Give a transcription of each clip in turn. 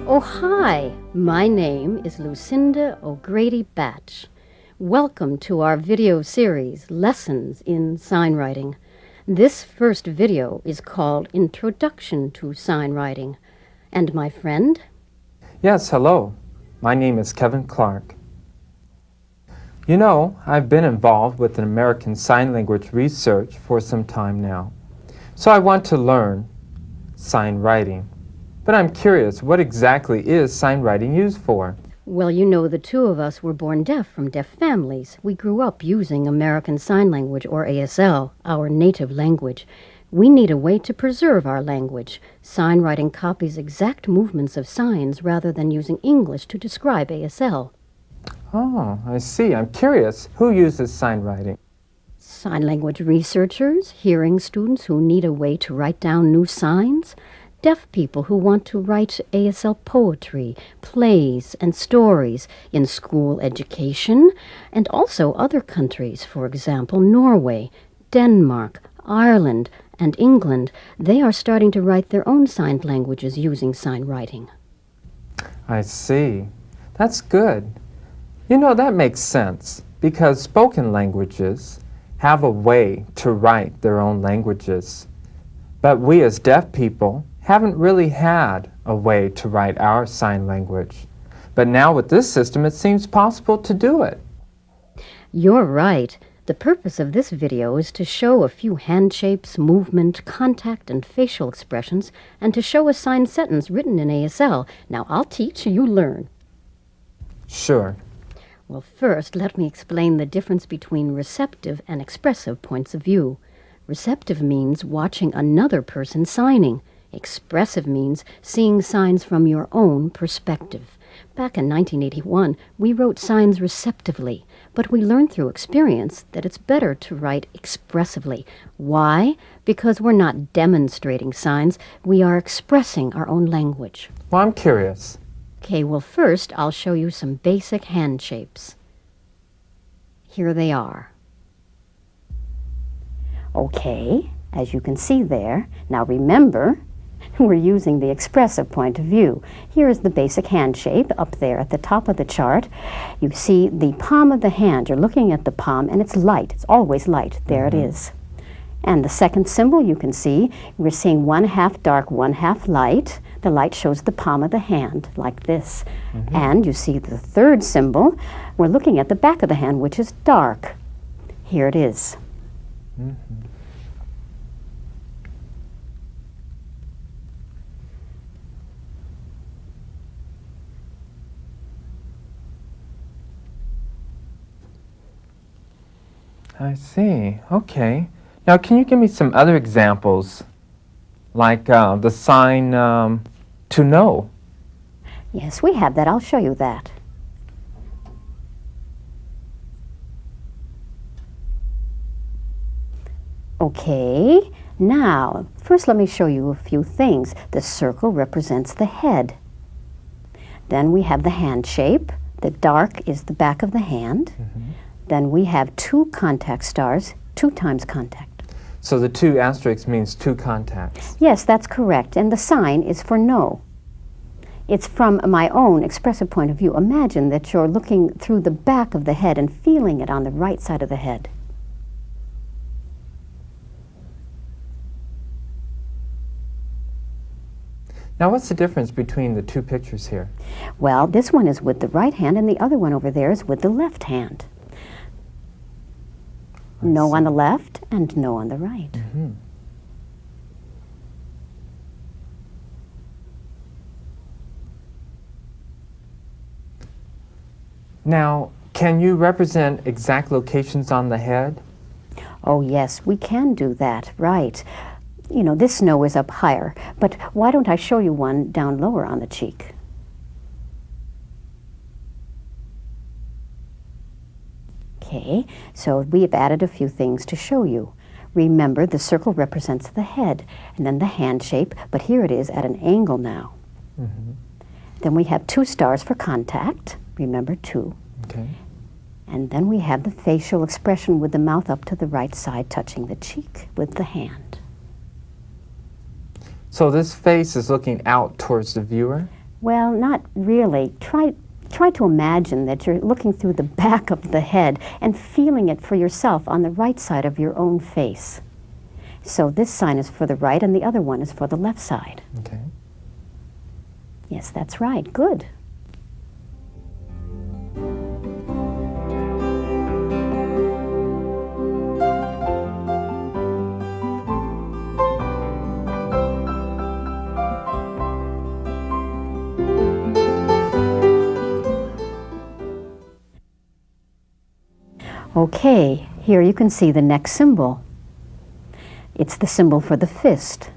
Oh, hi! My name is Lucinda O'Grady-Batch. Welcome to our video series, Lessons in SignWriting. This first video is called Introduction to SignWriting. And my friend? Yes, hello. My name is Kevin Clark. You know, I've been involved with an American Sign Language research for some time now. So I want to learn sign writing. But I'm curious, what exactly is sign writing used for? Well, you know, the two of us were born deaf from deaf families. We grew up using American Sign Language, or ASL, our native language. We need a way to preserve our language. Sign writing copies exact movements of signs rather than using English to describe ASL. Oh, I see. I'm curious. Who uses sign writing? Sign language researchers, hearing students who need a way to write down new signs, deaf people who want to write ASL poetry, plays, and stories in school education, and also other countries, for example, Norway, Denmark, Ireland, and England. They are starting to write their own signed languages using sign writing. I see. That's good. You know, that makes sense because spoken languages have a way to write their own languages. But we as deaf people haven't really had a way to write our sign language. But now with this system, it seems possible to do it. You're right. The purpose of this video is to show a few hand shapes, movement, contact, and facial expressions, and to show a signed sentence written in ASL. Now, I'll teach, you learn. Sure. Well, first, let me explain the difference between receptive and expressive points of view. Receptive means watching another person signing. Expressive means seeing signs from your own perspective. Back in 1981, we wrote signs receptively, but we learned through experience that it's better to write expressively. Why? Because we're not demonstrating signs, we are expressing our own language. Well, I'm curious. Okay, well, first I'll show you some basic hand shapes. Here they are. Okay, as you can see there, now remember, we're using the expressive point of view. Here is the basic hand shape up there at the top of the chart. You see the palm of the hand. You're looking at the palm, and it's light. It's always light. There it is. And the second symbol you can see, we're seeing one half dark, one half light. The light shows the palm of the hand, like this. And you see the third symbol, we're looking at the back of the hand, which is dark. Here it is. I see. Okay. Now, can you give me some other examples, like the sign to know? Yes, we have that. I'll show you that. Okay, now, first let me show you a few things. The circle represents the head. Then we have the hand shape. The dark is the back of the hand. Then we have two contact stars, 2 times contact. So the 2 asterisks means 2 contacts. Yes, that's correct. And the sign is for no. It's from my own expressive point of view. Imagine that you're looking through the back of the head and feeling it on the right side of the head. Now, what's the difference between the 2 pictures here? Well, this one is with the right hand and the other one over there is with the left hand. No on the left and no on the right. Now, can you represent exact locations on the head? Oh yes, we can do that, right. You know, this no is up higher, but why don't I show you one down lower on the cheek? Okay, so we have added a few things to show you. Remember, the circle represents the head, and then the hand shape, but here it is at an angle now. Then we have 2 stars for contact. Remember, 2. Okay. And then we have the facial expression with the mouth up to the right side, touching the cheek with the hand. So this face is looking out towards the viewer? Well, not really. Try to imagine that you're looking through the back of the head and feeling it for yourself on the right side of your own face. So this sign is for the right and the other one is for the left side. Okay. Yes, that's right. Good. Okay, here you can see the next symbol. It's the symbol for the fist.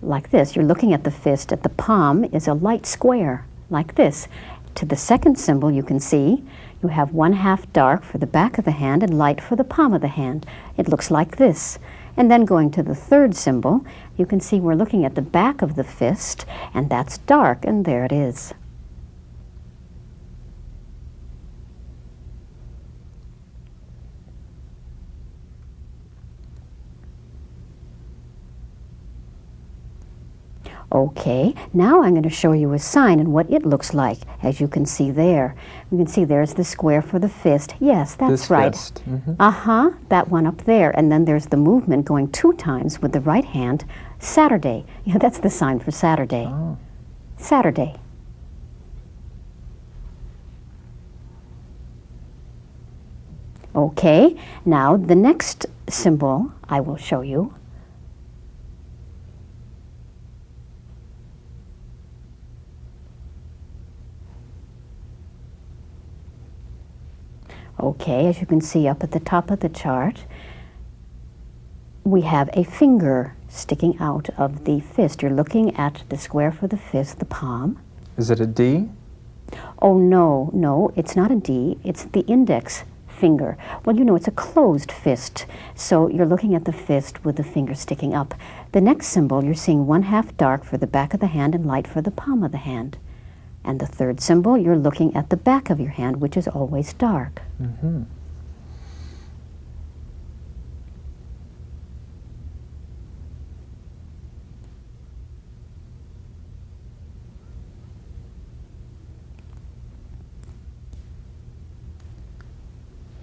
Like this, you're looking at the fist, at the palm is a light square, like this. To the second symbol you can see, you have 1/2 dark for the back of the hand and light for the palm of the hand. It looks like this. And then going to the third symbol, you can see we're looking at the back of the fist, and that's dark, and there it is. Okay, now I'm going to show you a sign and what it looks like, as you can see there. You can see there's the square for the fist. Yes, that's This right. fist. Mm-hmm. Uh-huh, that one up there. And then there's the movement going 2 times with the right hand. Saturday. Yeah, that's the sign for Saturday. Oh. Saturday. Okay, now the next symbol I will show you. Okay, as you can see up at the top of the chart, we have a finger sticking out of the fist. You're looking at the square for the fist, the palm. Is it a D? Oh, no, no, it's not a D. It's the index finger. Well, you know, it's a closed fist. So you're looking at the fist with the finger sticking up. The next symbol, you're seeing 1/2 dark for the back of the hand and light for the palm of the hand. And the third symbol, you're looking at the back of your hand, which is always dark. Mm-hmm.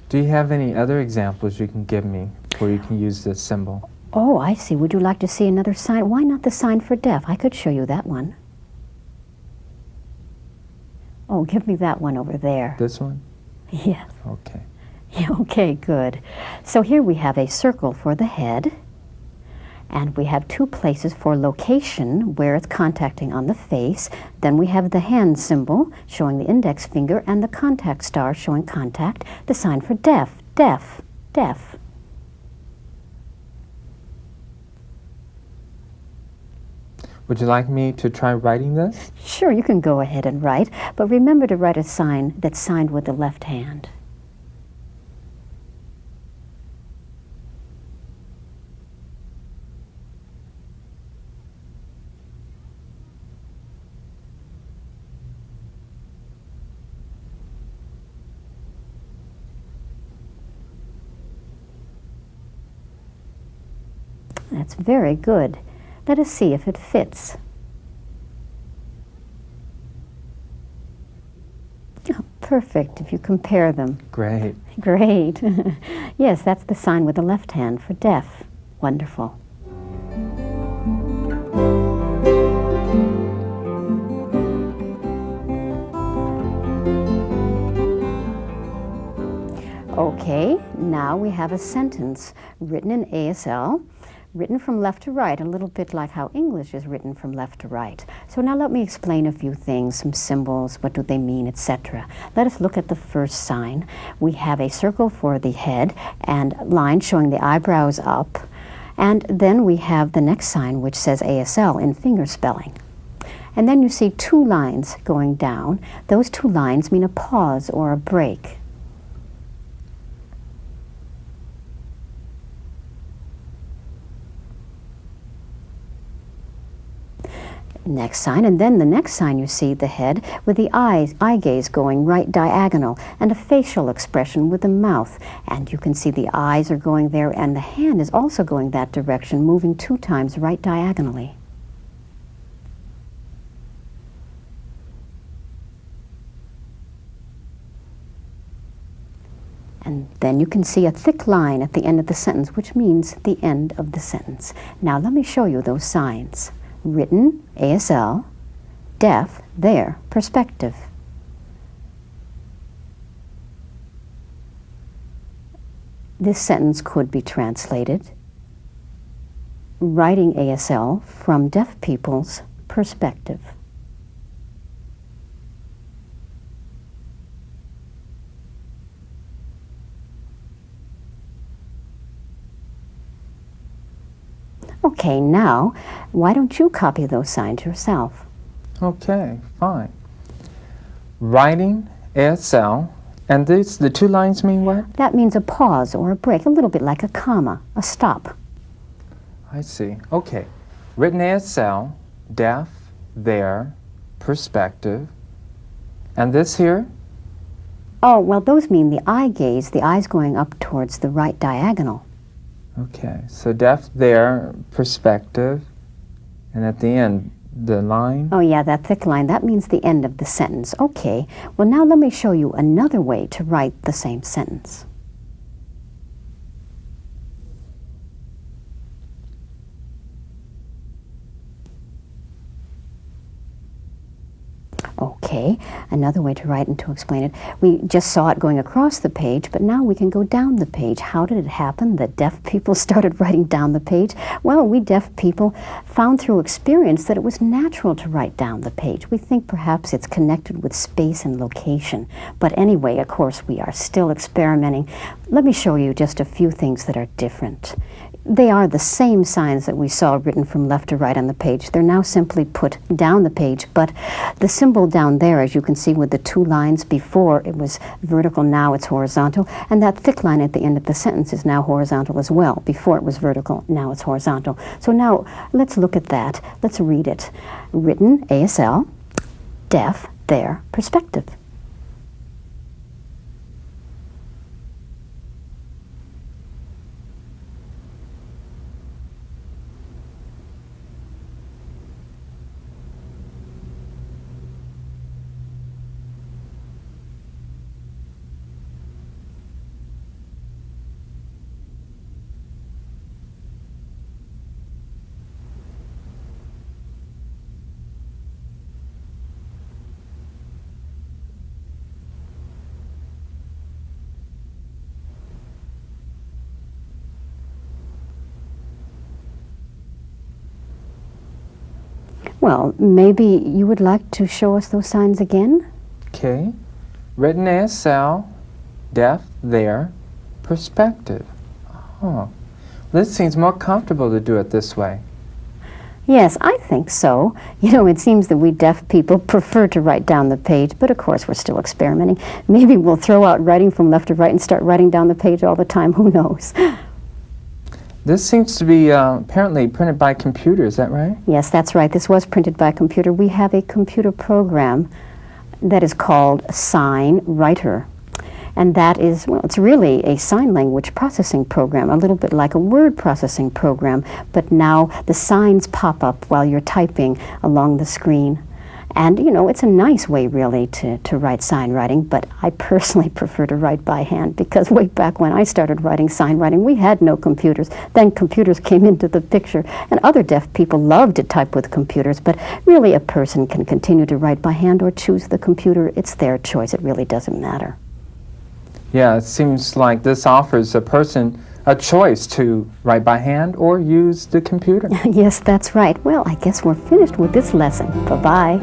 Do you have any other examples you can give me where you can use this symbol? Oh, I see. Would you like to see another sign? Why not the sign for deaf? I could show you that one. Oh, give me that one over there. This one? Yes. Okay. Yeah, okay, good. So here we have a circle for the head, and we have 2 places for location where it's contacting on the face. Then we have the hand symbol showing the index finger and the contact star showing contact, the sign for deaf, deaf, deaf. Would you like me to try writing this? Sure, you can go ahead and write, but remember to write a sign that's signed with the left hand. That's very good. Let us see if it fits. Oh, perfect, if you compare them. Great. Great. Yes, that's the sign with the left hand for deaf. Wonderful. Okay, now we have a sentence written in ASL, written from left to right, a little bit like how English is written from left to right. So now let me explain a few things, some symbols, what do they mean, etc. Let us look at the first sign. We have a circle for the head and lines showing the eyebrows up. And then we have the next sign which says ASL in finger spelling. And then you see 2 lines going down. Those 2 lines mean a pause or a break. Next sign, and then the next sign you see the head with the eye gaze going right diagonal and a facial expression with the mouth, and you can see the eyes are going there and the hand is also going that direction, moving 2 times right diagonally. And then you can see a thick line at the end of the sentence, which means the end of the sentence. Now let me show you those signs. Written, ASL, deaf, there, perspective. This sentence could be translated, writing ASL from deaf people's perspective. Okay, now, why don't you copy those signs yourself? Okay, fine. Writing ASL, and the two lines mean what? That means a pause or a break, a little bit like a comma, a stop. I see. Okay. Written ASL, deaf, there, perspective. And this here? Oh, well, those mean the eye gaze, the eyes going up towards the right diagonal. Okay, so deaf, there, perspective, and at the end, the line? Oh yeah, that thick line, that means the end of the sentence. Okay, well now let me show you another way to write the same sentence. Okay, another way to write and to explain it. We just saw it going across the page, but now we can go down the page. How did it happen that deaf people started writing down the page? Well, we deaf people found through experience that it was natural to write down the page. We think perhaps it's connected with space and location. But anyway, of course, we are still experimenting. Let me show you just a few things that are different. They are the same signs that we saw written from left to right on the page. They're now simply put down the page, but the symbol down there, as you can see with the two lines, before it was vertical, now it's horizontal, and that thick line at the end of the sentence is now horizontal as well. Before it was vertical, now it's horizontal. So now let's look at that. Let's read it. Written, ASL, deaf, there, perspective. Well, maybe you would like to show us those signs again? Okay. Written ASL, deaf, there, perspective. Oh, this seems more comfortable to do it this way. Yes, I think so. You know, it seems that we deaf people prefer to write down the page, but of course we're still experimenting. Maybe we'll throw out writing from left to right and start writing down the page all the time. Who knows? This seems to be apparently printed by computer, is that right? Yes, that's right. This was printed by computer. We have a computer program that is called SignWriting. And that is, well, it's really a sign language processing program, a little bit like a word processing program, but now the signs pop up while you're typing along the screen. And, you know, it's a nice way, really, to write sign writing, but I personally prefer to write by hand because way back when I started writing sign writing, we had no computers. Then computers came into the picture, and other deaf people love to type with computers, but really a person can continue to write by hand or choose the computer. It's their choice. It really doesn't matter. Yeah, it seems like this offers a person a choice to write by hand or use the computer. Yes, that's right. Well, I guess we're finished with this lesson. Bye-bye.